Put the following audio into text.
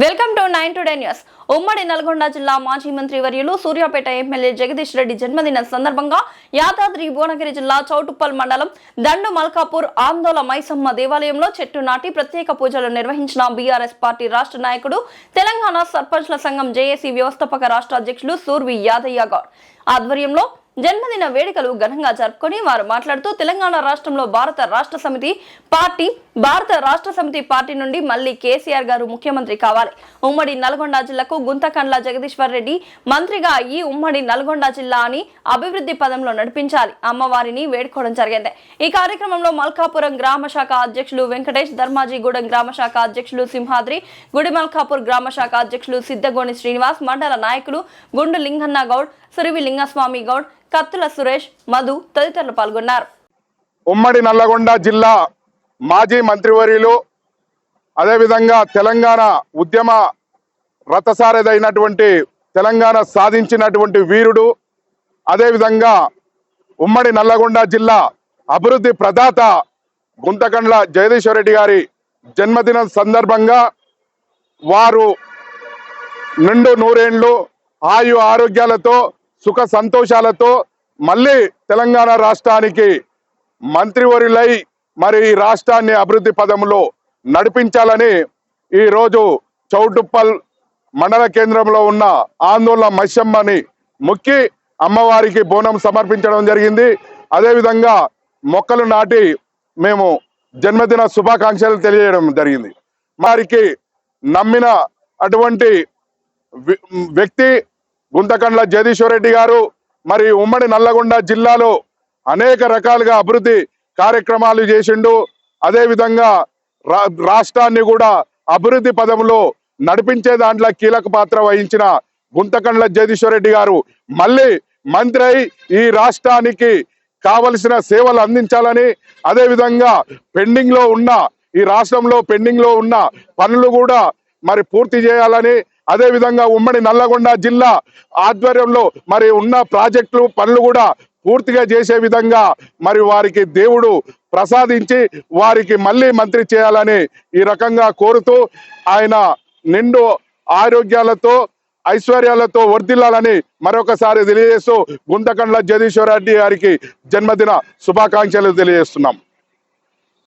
Welcome to 9 today news. ఉమ్మడి నల్గొండ జిల్లా మాజీ మంత్రి వర్యులు సూర్యాపేట ఎమ్మెల్యే జగదీష్ రెడ్డి జన్మదిన సందర్భంగా యాదాద్రి భువనగిరి జిల్లా చౌటుప్పల్ మండలం దండు మల్కాపూర్ ఆందోళ మైసమ్మ దేవాలయంలో చెట్టు నాటి ప్రత్యేక పూజలు నిర్వహించిన బీఆర్ఎస్ పార్టీ రాష్ట్ర నాయకుడు తెలంగాణ సర్పంచ్ల సంఘం జేఏసీ వ్యవస్థాపక రాష్ట్ర అధ్యక్షులు సూర్వి యాదయ్య గౌడ్ ఆధ్వర్యంలో జన్మదిన వేడుకలు ఘనంగా జరుపుకొని వారు మాట్లాడుతూ తెలంగాణ రాష్ట్రంలో భారత రాష్ట్ర సమితి పార్టీ నుండి మళ్లీ కేసీఆర్ గారు ముఖ్యమంత్రి కావాలి. ఉమ్మడి నల్గొండ జిల్లాకు గుంతకండ్ల జగదీశ్వర్ రెడ్డి మంత్రిగా ఈ ఉమ్మడి నల్గొండ జిల్లాని అభివృద్ధి పదంలో నడిపించాలి అమ్మవారిని వేడుకోవడం జరిగింది. ఈ కార్యక్రమంలో మల్కాపురం గ్రామ శాఖ అధ్యక్షులు వెంకటేష్, ధర్మాజిగూడెం గ్రామ శాఖ అధ్యక్షులు సింహాద్రి, గుడి మల్కాపూర్ గ్రామ శాఖ అధ్యక్షులు సిద్ధగోని శ్రీనివాస్, మండల నాయకులు గుండు లింగన్న గౌడ్, సురివి లింగస్వామి గౌడ్, కత్తుల సురేష్, మధు తదితరులు పాల్గొన్నారు. ఉమ్మడి నల్లగొండ జిల్లా మాజీ మంత్రివర్యులు అదేవిధంగా తెలంగాణ ఉద్యమ రథసారథైనటువంటి తెలంగాణ సాధించినటువంటి వీరుడు, అదేవిధంగా ఉమ్మడి నల్లగొండ జిల్లా అభివృద్ధి ప్రదాత గుంతకండ్ల జగదీశ్వర్ రెడ్డి గారి జన్మదినం సందర్భంగా వారు నిండు నూరేండ్లు ఆయు ఆరోగ్యాలతో సుఖ సంతోషాలతో మళ్ళీ తెలంగాణ రాష్ట్రానికి మంత్రివర్యులై మరి ఈ రాష్ట్రాన్ని అభివృద్ధి పదంలో నడిపించాలని ఈరోజు చౌటుప్పల్ మండల కేంద్రంలో ఉన్న ఆందోళన మైసమ్మని మొక్కి అమ్మవారికి బోనం సమర్పించడం జరిగింది. అదేవిధంగా మొక్కలు నాటి మేము జన్మదిన శుభాకాంక్షలు తెలియజేయడం జరిగింది. వారికి నమ్మిన అటువంటి వ్యక్తి గుంతకండ్ల జగదీశ్వర్ రెడ్డి గారు మరి ఉమ్మడి నల్లగొండ జిల్లాలో అనేక రకాలుగా అభివృద్ధి కార్యక్రమాలు చేసిండు. అదేవిధంగా రాష్ట్రాన్ని కూడా అభివృద్ధి పదంలో నడిపించే దాంట్లో కీలక పాత్ర వహించిన గుంతకండ్ల జగదీశ్వర్ రెడ్డి గారు మళ్ళీ మంత్రి అయి ఈ రాష్ట్రానికి కావలసిన సేవలు అందించాలని, అదేవిధంగా ఈ రాష్ట్రంలో పెండింగ్ లో ఉన్న పనులు కూడా మరి పూర్తి చేయాలని, అదేవిధంగా ఉమ్మడి నల్లగొండ జిల్లా ఆధ్వర్యంలో మరి ఉన్న ప్రాజెక్టులు పనులు కూడా పూర్తిగా చేసే విధంగా మరి వారికి దేవుడు ప్రసాదించి వారికి మళ్ళీ మంత్రి చేయాలని ఈ రకంగా కోరుతూ ఆయన నిండు ఆరోగ్యాలతో ఐశ్వర్యాలతో వర్ధిల్లాలని మరొకసారి తెలియజేస్తూ గుంతకండ్ల జగదీశ్వర్ రెడ్డి గారికి జన్మదిన శుభాకాంక్షలు తెలియజేస్తున్నాం.